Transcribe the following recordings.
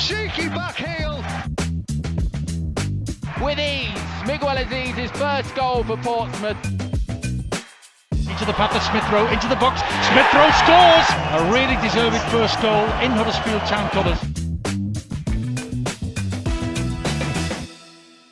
Cheeky back heel. With ease, Miguel Azeez, his first goal for Portsmouth. Into the path of Smith Rowe, into the box. Smith Rowe scores! A really deserved first goal in Huddersfield Town colours.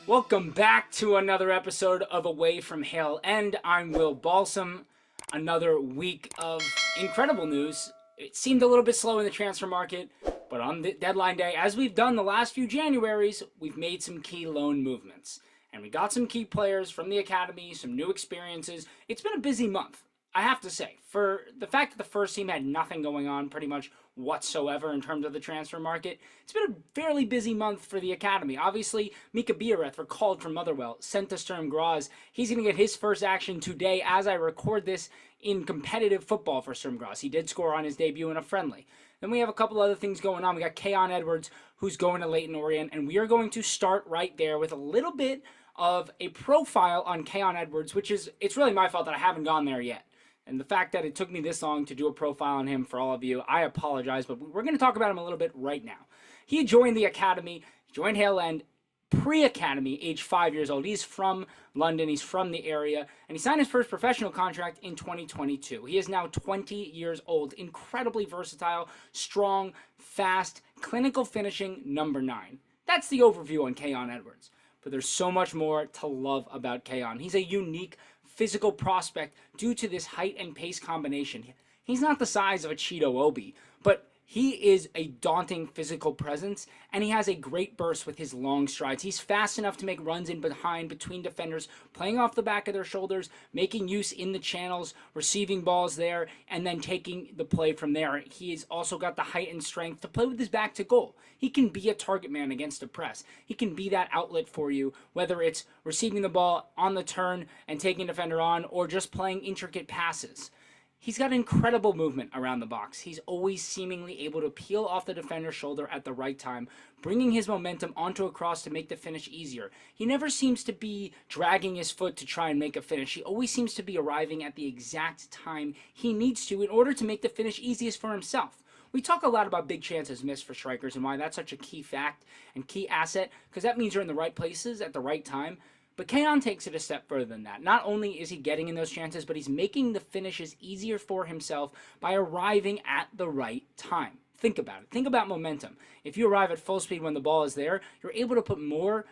Welcome back to another episode of Away from Hale End. I'm Will Balsam. Another week of incredible news. It seemed a little bit slow in the transfer market, but on the deadline day, as we've done the last few Januaries, we've made some key loan movements. And we got some key players from the academy, some new experiences. It's been a busy month, I have to say. For the fact that the first team had nothing going on pretty much whatsoever in terms of the transfer market, it's been a fairly busy month for the academy. Obviously, Mika Biereth, recalled from Motherwell, sent to Sturm Graz. He's going to get his first action today as I record this in competitive football for Sturm Graz. He did score on his debut in a friendly. Then we have a couple other things going on. We got Khayon Edwards, who's going to Leyton Orient, and we are going to start right there with a little bit of a profile on Khayon Edwards, which is, it's really my fault that I haven't gone there yet. And the fact that it took me this long to do a profile on him for all of you, I apologize, but we're going to talk about him a little bit right now. He joined the academy, joined Hale End, pre-academy, age 5 years old. He's from London, he's from the area, and he signed his first professional contract in 2022. He is now 20 years old, incredibly versatile, strong, fast, clinical finishing, number 9. That's the overview on Khayon Edwards. But there's so much more to love about Khayon. He's a unique physical prospect due to this height and pace combination. He's not the size of a Cheeto Obi, but he is a daunting physical presence, and he has a great burst with his long strides. He's fast enough to make runs in behind, between defenders, playing off the back of their shoulders, making use in the channels, receiving balls there, and then taking the play from there. He's also got the height and strength to play with his back to goal. He can be a target man against a press. He can be that outlet for you, whether it's receiving the ball on the turn and taking a defender on, or just playing intricate passes. He's got incredible movement around the box. He's always seemingly able to peel off the defender's shoulder at the right time, bringing his momentum onto a cross to make the finish easier. He never seems to be dragging his foot to try and make a finish. He always seems to be arriving at the exact time he needs to in order to make the finish easiest for himself. We talk a lot about big chances missed for strikers and why that's such a key fact and key asset, because that means you're in the right places at the right time. But Khayon takes it a step further than that. Not only is he getting in those chances, but he's making the finishes easier for himself by arriving at the right time. Think about it. Think about momentum. If you arrive at full speed when the ball is there, you're able to put more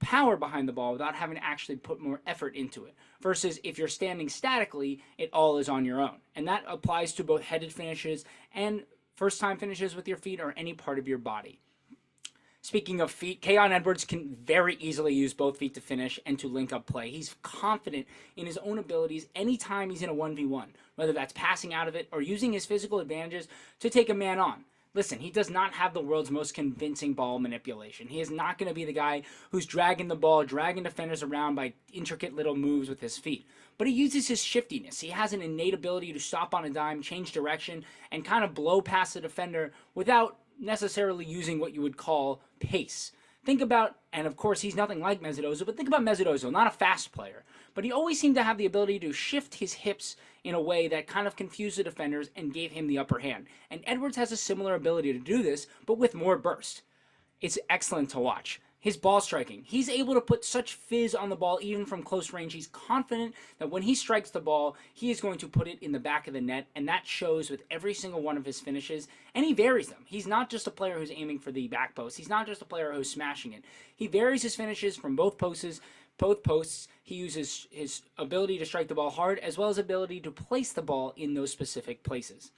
power behind the ball without having to actually put more effort into it. Versus if you're standing statically, it all is on your own. And that applies to both headed finishes and first-time finishes with your feet or any part of your body. Speaking of feet, Khayon Edwards can very easily use both feet to finish and to link up play. He's confident in his own abilities anytime he's in a 1v1, whether that's passing out of it or using his physical advantages to take a man on. Listen, he does not have the world's most convincing ball manipulation. He is not going to be the guy who's dragging the ball, dragging defenders around by intricate little moves with his feet. But he uses his shiftiness. He has an innate ability to stop on a dime, change direction, and kind of blow past the defender without necessarily using what you would call pace. Think about, and of course he's nothing like Mesut Ozil, but think about Mesut Ozil, not a fast player, but he always seemed to have the ability to shift his hips in a way that kind of confused the defenders and gave him the upper hand. And Edwards has a similar ability to do this, but with more burst. It's excellent to watch. His ball striking. He's able to put such fizz on the ball even from close range. He's confident that when he strikes the ball, he is going to put it in the back of the net, and that shows with every single one of his finishes, and he varies them. He's not just a player who's aiming for the back post. He's not just a player who's smashing it. He varies his finishes from both posts. He uses his ability to strike the ball hard as well as ability to place the ball in those specific places.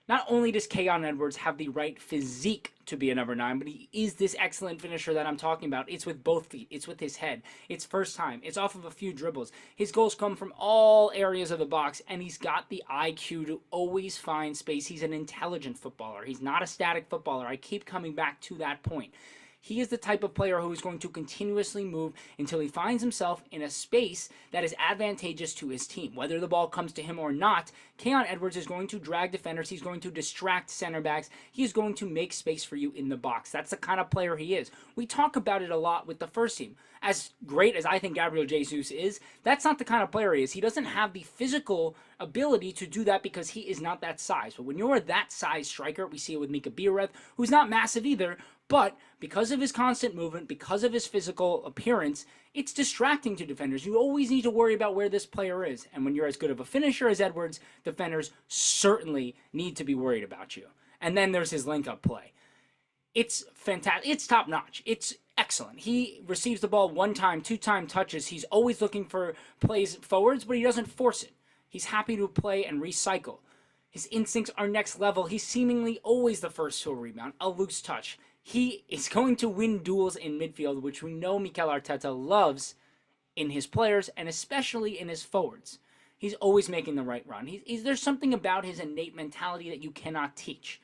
Not only does Khayon Edwards have the right physique to be a number 9, but he is this excellent finisher that I'm talking about. It's with both feet. It's with his head. It's first time. It's off of a few dribbles. His goals come from all areas of the box, and he's got the IQ to always find space. He's an intelligent footballer. He's not a static footballer. I keep coming back to that point. He is the type of player who is going to continuously move until he finds himself in a space that is advantageous to his team. Whether the ball comes to him or not, Khayon Edwards is going to drag defenders. He's going to distract center backs. He is going to make space for you in the box. That's the kind of player he is. We talk about it a lot with the first team. As great as I think Gabriel Jesus is, that's not the kind of player he is. He doesn't have the physical ability to do that because he is not that size. But when you're that size striker, we see it with Mika Biereth, who's not massive either, But because of his constant movement, because of his physical appearance, it's distracting to defenders. You always need to worry about where this player is. And when you're as good of a finisher as Edwards, defenders certainly need to be worried about you. And then there's his link-up play. It's fantastic. It's top-notch. It's excellent. He receives the ball 1-time, 2-time touches. He's always looking for plays forwards, but he doesn't force it. He's happy to play and recycle. His instincts are next level. He's seemingly always the first to a rebound, a loose touch. He is going to win duels in midfield, which we know Mikel Arteta loves in his players and especially in his forwards. He's always making the right run. There's something about his innate mentality that you cannot teach.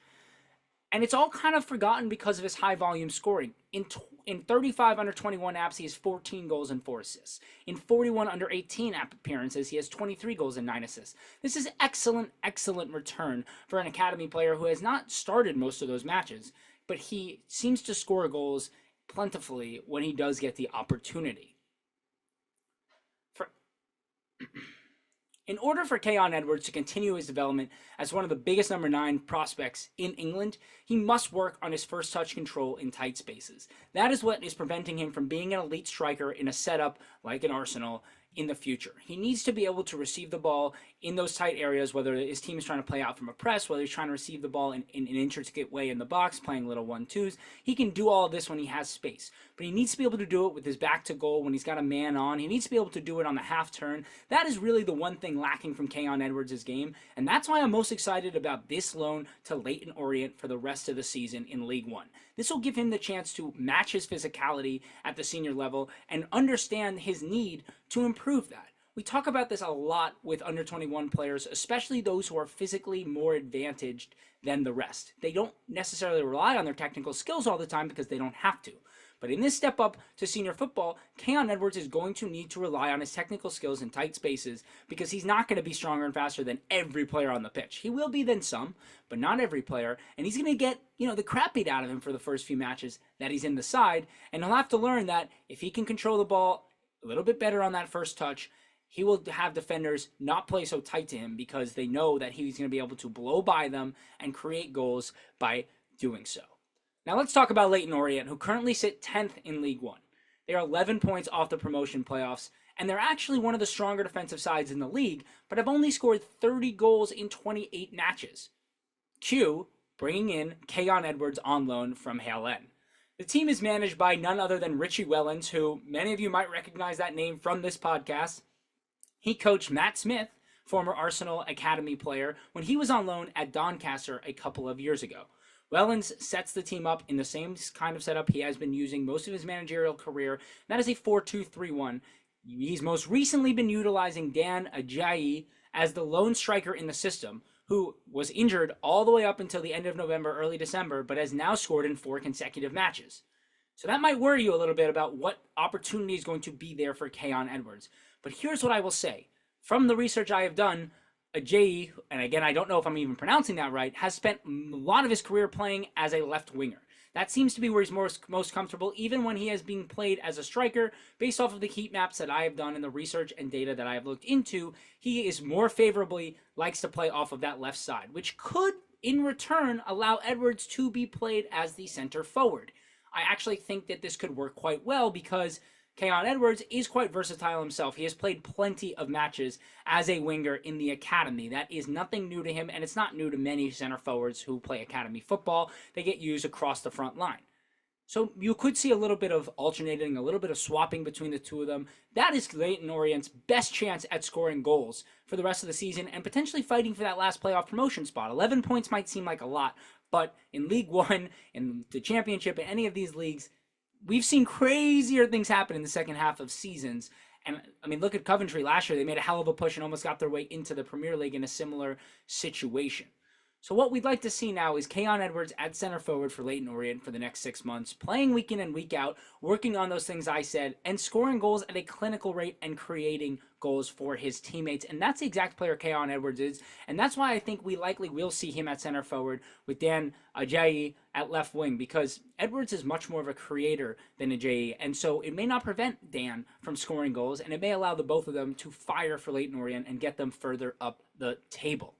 And it's all kind of forgotten because of his high-volume scoring. In 35 under-21 apps, he has 14 goals and 4 assists. In 41 under-18 app appearances, he has 23 goals and 9 assists. This is excellent, excellent return for an academy player who has not started most of those matches, but he seems to score goals plentifully when he does get the opportunity. In order for Khayon Edwards to continue his development as one of the biggest number 9 prospects in England, he must work on his first touch control in tight spaces. That is what is preventing him from being an elite striker in a setup like an Arsenal in the future. He needs to be able to receive the ball in those tight areas, whether his team is trying to play out from a press, whether he's trying to receive the ball in an intricate way in the box, playing little 1-2s. He can do all of this when he has space, but he needs to be able to do it with his back to goal when he's got a man on. He needs to be able to do it on the half turn. That is really the one thing lacking from Khayon Edwards' game, and that's why I'm most excited about this loan to Leyton Orient for the rest of the season in League One. This will give him the chance to match his physicality at the senior level and understand his need to improve that. We talk about this a lot with under 21 players, especially those who are physically more advantaged than the rest. They don't necessarily rely on their technical skills all the time because they don't have to. But in this step up to senior football, Khayon Edwards is going to need to rely on his technical skills in tight spaces because he's not going to be stronger and faster than every player on the pitch. He will be than some, but not every player. And he's going to get, the crap beat out of him for the first few matches that he's in the side. And he'll have to learn that if he can control the ball a little bit better on that first touch, he will have defenders not play so tight to him because they know that he's going to be able to blow by them and create goals by doing so. Now let's talk about Leyton Orient, who currently sit 10th in League One. They are 11 points off the promotion playoffs, and they're actually one of the stronger defensive sides in the league, but have only scored 30 goals in 28 matches. Q, bringing in Khayon Edwards on loan from Hale End. The team is managed by none other than Richie Wellens, who many of you might recognize that name from this podcast. He coached Matt Smith, former Arsenal Academy player, when he was on loan at Doncaster a couple of years ago. Wellens sets the team up in the same kind of setup he has been using most of his managerial career. And that is a 4-2-3-1. He's most recently been utilizing Dan Ajayi as the lone striker in the system, who was injured all the way up until the end of November, early December, but has now scored in 4 consecutive matches. So that might worry you a little bit about what opportunity is going to be there for Khayon Edwards. But here's what I will say. From the research I have done, Ajayi, and again, I don't know if I'm even pronouncing that right, has spent a lot of his career playing as a left winger. That seems to be where he's most comfortable, even when he has been played as a striker. Based off of the heat maps that I have done and the research and data that I have looked into, he is more favorably likes to play off of that left side, which could, in return, allow Edwards to be played as the center forward. I actually think that this could work quite well because Khayon Edwards is quite versatile himself. He has played plenty of matches as a winger in the academy. That is nothing new to him, and it's not new to many center forwards who play academy football. They get used across the front line. So you could see a little bit of alternating, a little bit of swapping between the two of them. That is Leyton Orient's best chance at scoring goals for the rest of the season and potentially fighting for that last playoff promotion spot. 11 points might seem like a lot, but in League One, in the Championship, in any of these leagues, we've seen crazier things happen in the second half of seasons. And, I mean, look at Coventry last year. They made a hell of a push and almost got their way into the Premier League in a similar situation. So what we'd like to see now is Khayon Edwards at center forward for Leyton Orient for the next 6 months, playing week in and week out, working on those things I said, and scoring goals at a clinical rate and creating goals for his teammates. And that's the exact player Khayon Edwards is, and that's why I think we likely will see him at center forward with Dan Ajayi at left wing, because Edwards is much more of a creator than Ajayi, and so it may not prevent Dan from scoring goals, and it may allow the both of them to fire for Leyton Orient and get them further up the table.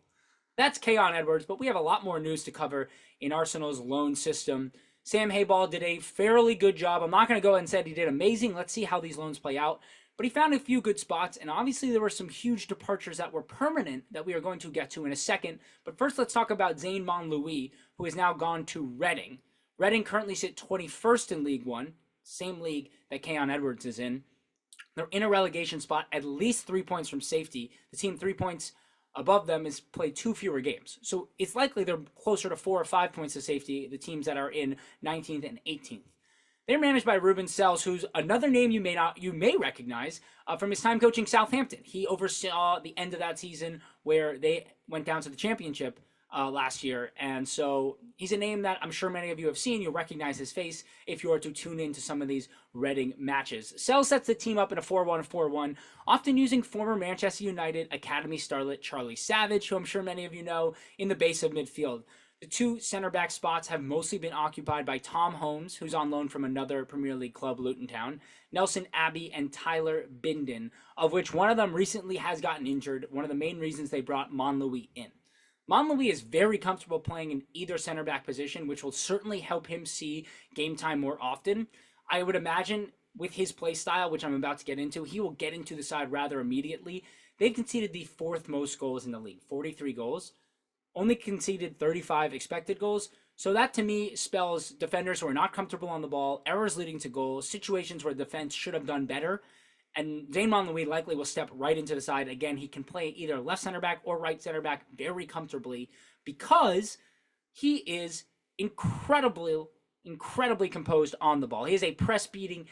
That's Khayon Edwards, but we have a lot more news to cover in Arsenal's loan system. Sam Hayball did a fairly good job. I'm not going to go ahead and say he did amazing. Let's see how these loans play out. But he found a few good spots, and obviously there were some huge departures that were permanent that we are going to get to in a second. But first, let's talk about Zane Monlouis, who has now gone to Reading. Reading currently sit 21st in League One, same league that Khayon Edwards is in. They're in a relegation spot, at least 3 points from safety. The team 3 points above them has played 2 fewer games. So it's likely they're closer to 4 or 5 points to safety, the teams that are in 19th and 18th. They're managed by Ruben Sells, who's another name you may recognize from his time coaching Southampton. He oversaw the end of that season where they went down to the championship last year, and so he's a name that I'm sure many of you have seen. You'll recognize his face if you are to tune into some of these Reading matches. Sells sets the team up in a 4-1-4-1, often using former Manchester United Academy starlet Charlie Savage, who I'm sure many of you know, in the base of midfield. The 2 center back spots have mostly been occupied by Tom Holmes, who's on loan from another Premier League club, Luton Town, Nelson Abbey, and Tyler Bindon, of which one of them recently has gotten injured, one of the main reasons they brought Monlouis in. Monlouis is very comfortable playing in either center back position, which will certainly help him see game time more often. I would imagine with his play style, which I'm about to get into, he will get into the side rather immediately. They've conceded the 4th most goals in the league, 43 goals. Only conceded 35 expected goals. So that to me spells defenders who are not comfortable on the ball, errors leading to goals, situations where defense should have done better. And Zane Monlouis likely will step right into the side. Again, he can play either left center back or right center back very comfortably because he is incredibly composed on the ball. He is a press-beating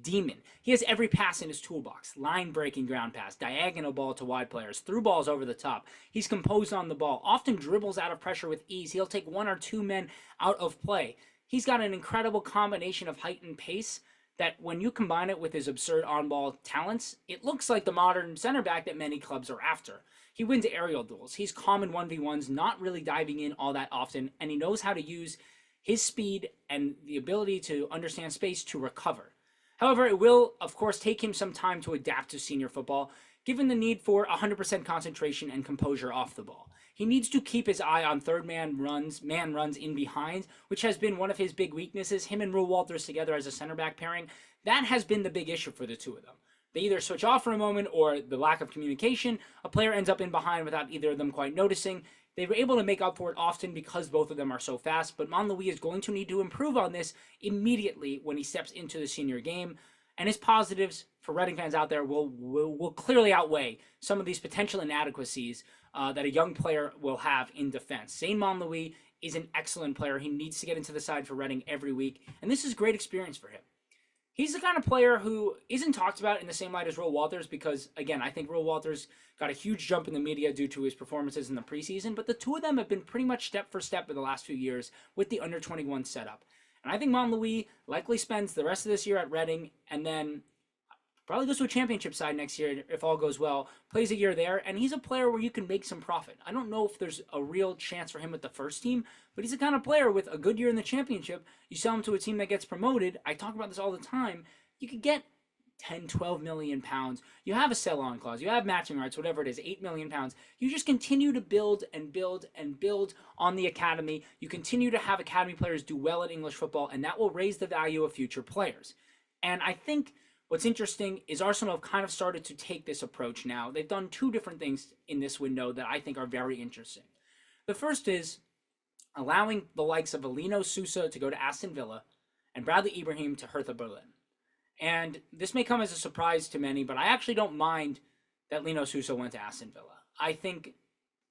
demon. He has every pass in his toolbox. Line-breaking ground pass, diagonal ball to wide players, through balls over the top. He's composed on the ball, often dribbles out of pressure with ease. He'll take 1 or 2 men out of play. He's got an incredible combination of height and pace that when you combine it with his absurd on-ball talents, it looks like the modern center back that many clubs are after. He wins aerial duels. He's calm in 1v1s, not really diving in all that often, and he knows how to use his speed and the ability to understand space to recover. However, it will, of course, take him some time to adapt to senior football, given the need for 100% concentration and composure off the ball. He needs to keep his eye on third man runs in behind, which has been one of his big weaknesses. Him and Rule Walters together as a center back pairing, that has been the big issue for the two of them. They either switch off for a moment or the lack of communication, a player ends up in behind without either of them quite noticing. They were able to make up for it often because both of them are so fast, but Monlouis is going to need to improve on this immediately when he steps into the senior game, and his positives for Reading fans out there will clearly outweigh some of these potential inadequacies that a young player will have in defense. Zane Monlouis is an excellent player. He needs to get into the side for Reading every week, and this is great experience for him. He's the kind of player who isn't talked about in the same light as Rule Walters because, again, I think Rule Walters got a huge jump in the media due to his performances in the preseason, but the two of them have been pretty much step for step in the last few years with the under-21 setup. And I think Monlouis likely spends the rest of this year at Reading and then probably goes to a championship side next year if all goes well, plays a year there, and he's a player where you can make some profit. I don't know if there's a real chance for him with the first team, but he's the kind of player with a good year in the championship. You sell him to a team that gets promoted. I talk about this all the time. You could get 10, 12 million pounds. You have a sell-on clause. You have matching rights, whatever it is, 8 million pounds. You just continue to build and build and build on the academy. You continue to have academy players do well at English football, and that will raise the value of future players. And I think what's interesting is Arsenal have kind of started to take this approach now. They've done two different things in this window that I think are very interesting. The first is allowing the likes of Lino, Sousa to go to Aston Villa and Bradley Ibrahim to Hertha Berlin. And this may come as a surprise to many, but I actually don't mind that Lino Sousa went to Aston Villa. I think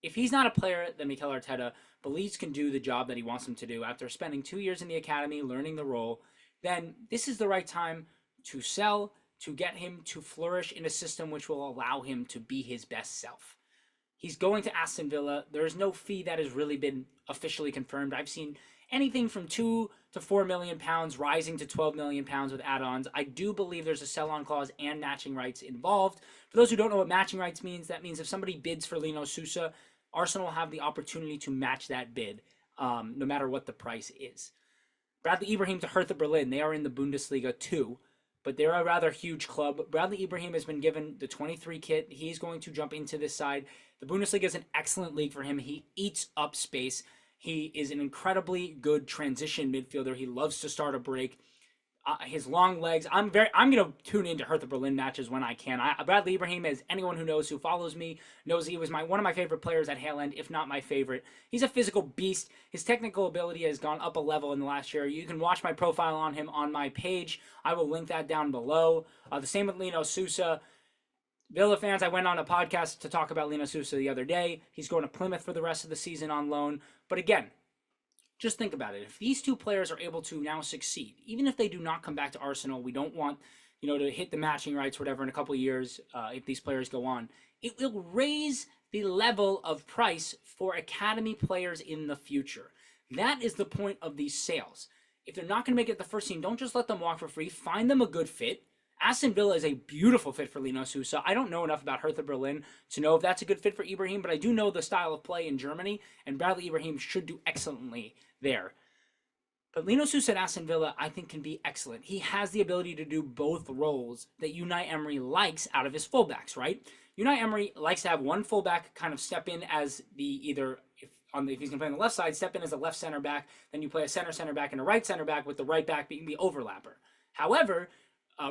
if he's not a player that Mikel Arteta believes can do the job that he wants him to do after spending 2 years in the academy, learning the role, then this is the right time to sell, to get him to flourish in a system which will allow him to be his best self. He's going to Aston Villa. There is no fee that has really been officially confirmed. I've seen anything from 2 to 4 million pounds rising to 12 million pounds with add-ons. I do believe there's a sell-on clause and matching rights involved. For those who don't know what matching rights means, that means if somebody bids for Lino Sousa, Arsenal will have the opportunity to match that bid, no matter what the price is. Bradley Ibrahim to Hertha Berlin. They are in the Bundesliga too, but they're a rather huge club. Bradley Ibrahim has been given the 23 kit. He's going to jump into this side. The Bundesliga is an excellent league for him. He eats up space. He is an incredibly good transition midfielder. He loves to start a break. His long legs. I'm gonna tune into Hertha Berlin matches when I can. Bradley Ibrahim, as anyone who follows me knows, he was one of my favorite players at Hale End, if not my favorite. He's a physical beast. His technical ability has gone up a level in the last year. You can watch my profile on him on my page. I will link that down below. The same with Lino Sousa. Villa fans, I went on a podcast to talk about Lino Sousa the other day. He's going to Plymouth for the rest of the season on loan. But again, just think about it. If these two players are able to now succeed, even if they do not come back to Arsenal, we don't want, to hit the matching rights, whatever, in a couple of years, if these players go on. It will raise the level of price for academy players in the future. That is the point of these sales. If they're not going to make it the first team, don't just let them walk for free. Find them a good fit. Aston Villa is a beautiful fit for Lino Sousa. I don't know enough about Hertha Berlin to know if that's a good fit for Ibrahim, but I do know the style of play in Germany, and Bradley Ibrahim should do excellently there. But Lino Sousa at Aston Villa, I think, can be excellent. He has the ability to do both roles that Unai Emery likes out of his fullbacks, right? Unai Emery likes to have one fullback kind of step in as if he's going to play on the left side, step in as a left center back, then you play a center back and a right center back with the right back being the overlapper. However,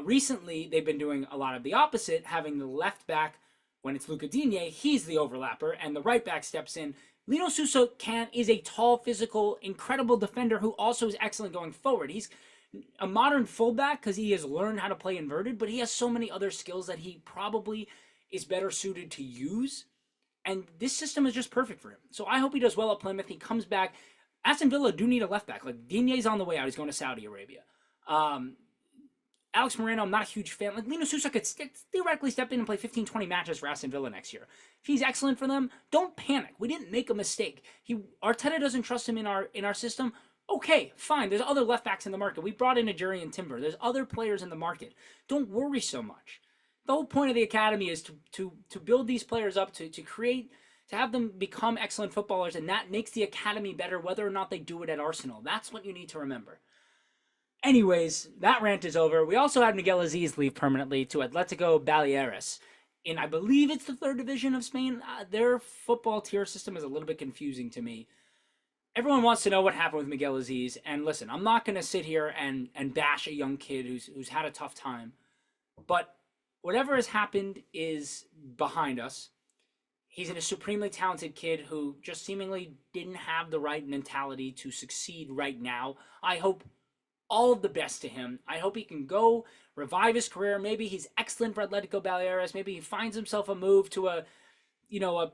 recently, they've been doing a lot of the opposite, having the left back, when it's Luca Digne, he's the overlapper, and the right back steps in. Lino Sousa is a tall, physical, incredible defender who also is excellent going forward. He's a modern fullback because he has learned how to play inverted, but he has so many other skills that he probably is better suited to use, and this system is just perfect for him. So I hope he does well at Plymouth. He comes back. Aston Villa do need a left back. Like, Digne's on the way out. He's going to Saudi Arabia. Alex Moreno, I'm not a huge fan. Like, Lino Sousa could theoretically step in and play 15, 20 matches for Aston Villa next year. If he's excellent for them, don't panic. We didn't make a mistake. Arteta doesn't trust him in our system. Okay, fine. There's other left backs in the market. We brought in a Jurian Timber. There's other players in the market. Don't worry so much. The whole point of the academy is to build these players up, to have them become excellent footballers, and that makes the academy better whether or not they do it at Arsenal. That's what you need to remember. Anyways, that rant is over. We also had Miguel Azeez leave permanently to Atletico Baleares. I believe it's the third division of Spain. Their football tier system is a little bit confusing to me. Everyone wants to know what happened with Miguel Azeez. And listen, I'm not going to sit here and bash a young kid who's had a tough time. But whatever has happened is behind us. He's a supremely talented kid who just seemingly didn't have the right mentality to succeed right now. I hope all of the best to him. I hope he can go revive his career. Maybe he's excellent for Atletico Baleares. Maybe he finds himself a move to a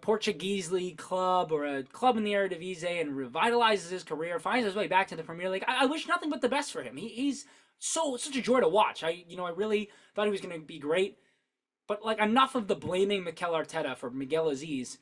Portuguese league club or a club in the Eredivisie and revitalizes his career, finds his way back to the Premier League. I wish nothing but the best for him. He's such a joy to watch. I really thought he was going to be great. But enough of the blaming Mikel Arteta for Miguel Azeez.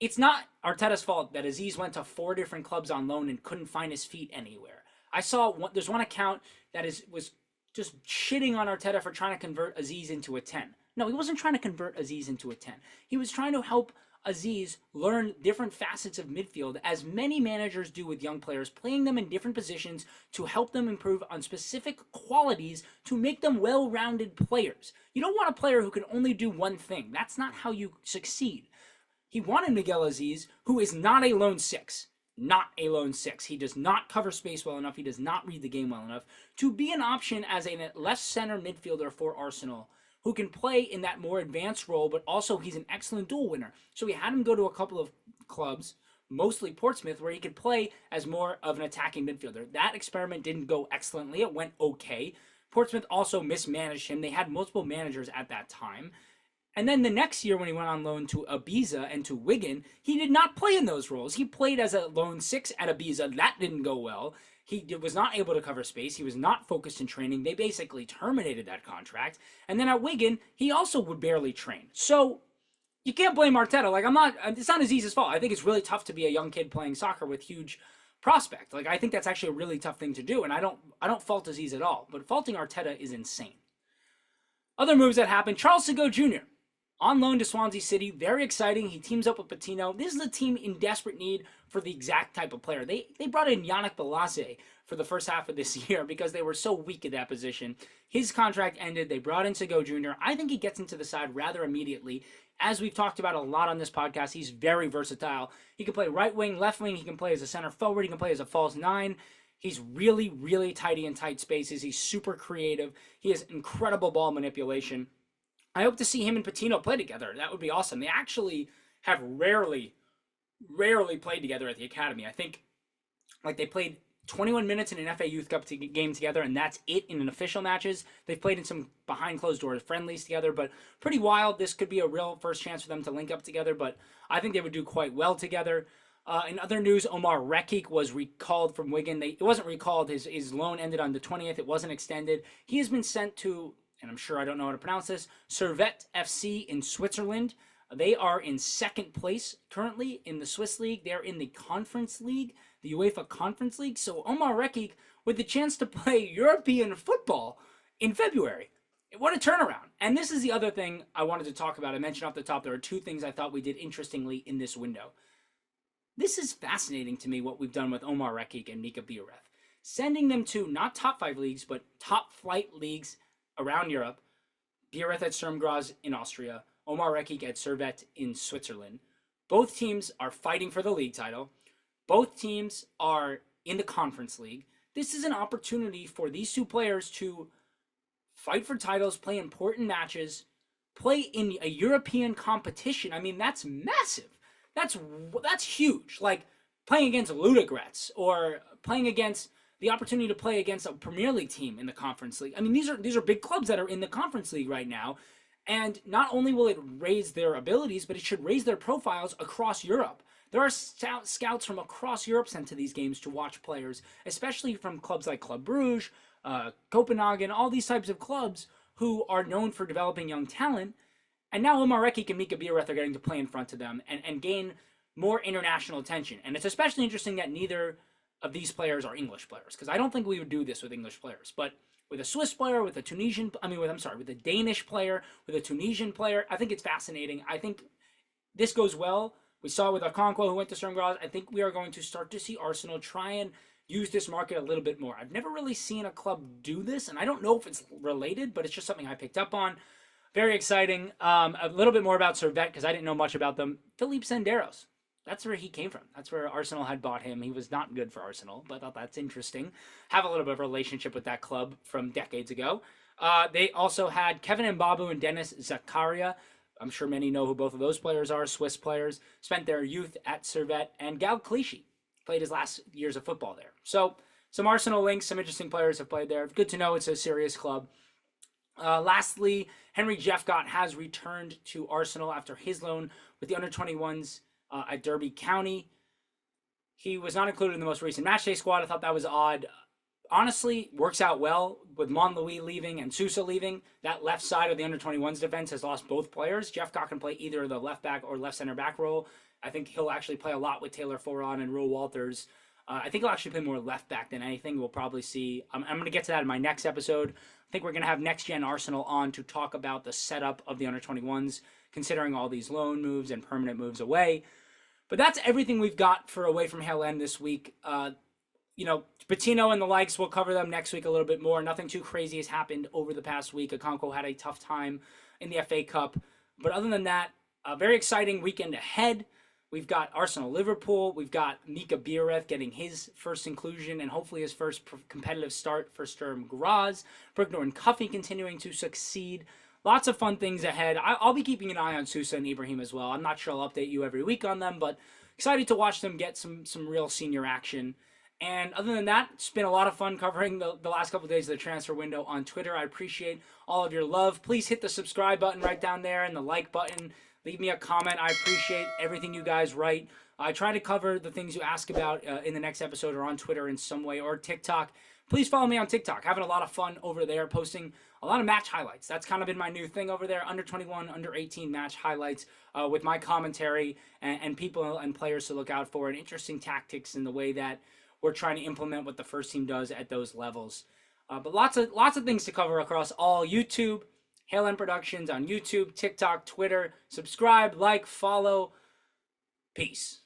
It's not Arteta's fault that Azeez went to 4 different clubs on loan and couldn't find his feet anywhere. I saw there's one account that was just shitting on Arteta for trying to convert Azeez into a 10. No, he wasn't trying to convert Azeez into a 10. He was trying to help Azeez learn different facets of midfield, as many managers do with young players, playing them in different positions to help them improve on specific qualities to make them well-rounded players. You don't want a player who can only do one thing. That's not how you succeed. He wanted Miguel Azeez, who is not a lone 6. Not a lone 6. He does not cover space well enough. He does not read the game well enough to be an option as a left center midfielder for Arsenal who can play in that more advanced role, but also he's an excellent duel winner. So we had him go to a couple of clubs, mostly Portsmouth, where he could play as more of an attacking midfielder. That experiment didn't go excellently. It went okay. Portsmouth also mismanaged him. They had multiple managers at that time. And then the next year when he went on loan to Ibiza and to Wigan, he did not play in those roles. He played as a lone 6 at Ibiza. That didn't go well. He was not able to cover space. He was not focused in training. They basically terminated that contract. And then at Wigan, he also would barely train. So you can't blame Arteta. It's not Azeez's fault. I think it's really tough to be a young kid playing soccer with huge prospect. I think that's actually a really tough thing to do. And I don't fault Azeez at all. But faulting Arteta is insane. Other moves that happened, Charles Sagoe Jr. on loan to Swansea City, very exciting. He teams up with Patino. This is a team in desperate need for the exact type of player. They brought in Yannick Bolasie for the first half of this year because they were so weak at that position. His contract ended. They brought in Sagoe Jr. I think he gets into the side rather immediately. as we've talked about a lot on this podcast, he's very versatile. He can play right wing, left wing. He can play as a center forward. He can play as a false nine. He's really, really tidy in tight spaces. He's super creative. He has incredible ball manipulation. I hope to see him and Patino play together. That would be awesome. They actually have rarely played together at the academy. I think like they played 21 minutes in an FA Youth Cup game together, and that's it in official matches. They've played in some behind closed doors friendlies together, but pretty wild. This could be a real first chance for them to link up together, but I think they would do quite well together. In other news, Omar Rekik was recalled from Wigan. It wasn't recalled. His loan ended on the 20th. It wasn't extended. He has been sent to, and I'm sure I don't know how to pronounce this, Servette FC in Switzerland. They are in second place currently in the Swiss League. They're in the Conference League, the UEFA Conference League. So Omar Rekik with the chance to play European football in February. What a turnaround. And this is the other thing I wanted to talk about. I mentioned off the top there are two things I thought we did interestingly in this window. This is fascinating to me what we've done with Omar Rekik and Mika Biereth. Sending them to not top 5 leagues, but top flight leagues around Europe. Biereth at Sturm Graz in Austria. Omar Rekik at Servette in Switzerland. Both teams are fighting for the league title. Both teams are in the Conference League. This is an opportunity for these two players to fight for titles, play important matches, play in a European competition. I mean, that's massive. That's huge. Like playing against Ludogorets or playing against the opportunity to play against a Premier League team in the Conference League. I mean, these are big clubs that are in the Conference League right now. And not only will it raise their abilities, but it should raise their profiles across Europe. There are scouts from across Europe sent to these games to watch players, especially from clubs like Club Brugge, Copenhagen, all these types of clubs who are known for developing young talent. And now Omar Rekik and Mika Biereth are getting to play in front of them and gain more international attention. And it's especially interesting that neither of these players are English players, because I don't think we would do this with English players. But with a Swiss player, with a Danish player, with a Tunisian player, I think it's fascinating. I think this goes well. We saw it with Okonkwo, who went to Sturm Graz. I think we are going to start to see Arsenal try and use this market a little bit more. I've never really seen a club do this, and I don't know if it's related, but it's just something I picked up on. Very exciting. A little bit more about Servette, because I didn't know much about them. Philippe Senderos. That's where he came from. That's where Arsenal had bought him. He was not good for Arsenal, but I thought that's interesting. Have a little bit of a relationship with that club from decades ago. They also had Kevin Mbabu and Dennis Zakaria. I'm sure many know who both of those players are, Swiss players. Spent their youth at Servette. And Gal Clichy played his last years of football there. So some Arsenal links, some interesting players have played there. Good to know it's a serious club. Lastly, Henry Jeffcott has returned to Arsenal after his loan with the under-21s at Derby County. He was not included in the most recent matchday squad. I thought that was odd. Honestly, works out well with Monlouis leaving and Sousa leaving. That left side of the under-21s defense has lost both players. Jeffcott can play either the left back or left center back role. I think he'll actually play a lot with Taylor Foran and Roe Walters. I think he'll actually play more left back than anything. We'll probably see. I'm going to get to that in my next episode. I think we're going to have Next Gen Arsenal on to talk about the setup of the under-21s, considering all these loan moves and permanent moves away. But that's everything we've got for Away from Hale End this week. Patino and the likes, we'll cover them next week a little bit more. Nothing too crazy has happened over the past week. Okonkwo had a tough time in the FA Cup. But other than that, a very exciting weekend ahead. We've got Arsenal-Liverpool. We've got Mika Biereth getting his first inclusion and hopefully his first competitive start for Sturm Graz. Brooknor and Cuffy continuing to succeed. Lots of fun things ahead. I'll be keeping an eye on Sousa and Ibrahim as well. I'm not sure I'll update you every week on them, but excited to watch them get some real senior action. And other than that, it's been a lot of fun covering the last couple of days of the transfer window on Twitter. I appreciate all of your love. Please hit the subscribe button right down there and the like button. Leave me a comment. I appreciate everything you guys write. I try to cover the things you ask about in the next episode or on Twitter in some way or TikTok. Please follow me on TikTok. Having a lot of fun over there, posting a lot of match highlights. That's kind of been my new thing over there, under 21, under 18 match highlights with my commentary and people and players to look out for and interesting tactics in the way that we're trying to implement what the first team does at those levels. But lots of things to cover across all YouTube, Hale End Productions on YouTube, TikTok, Twitter. Subscribe, like, follow. Peace.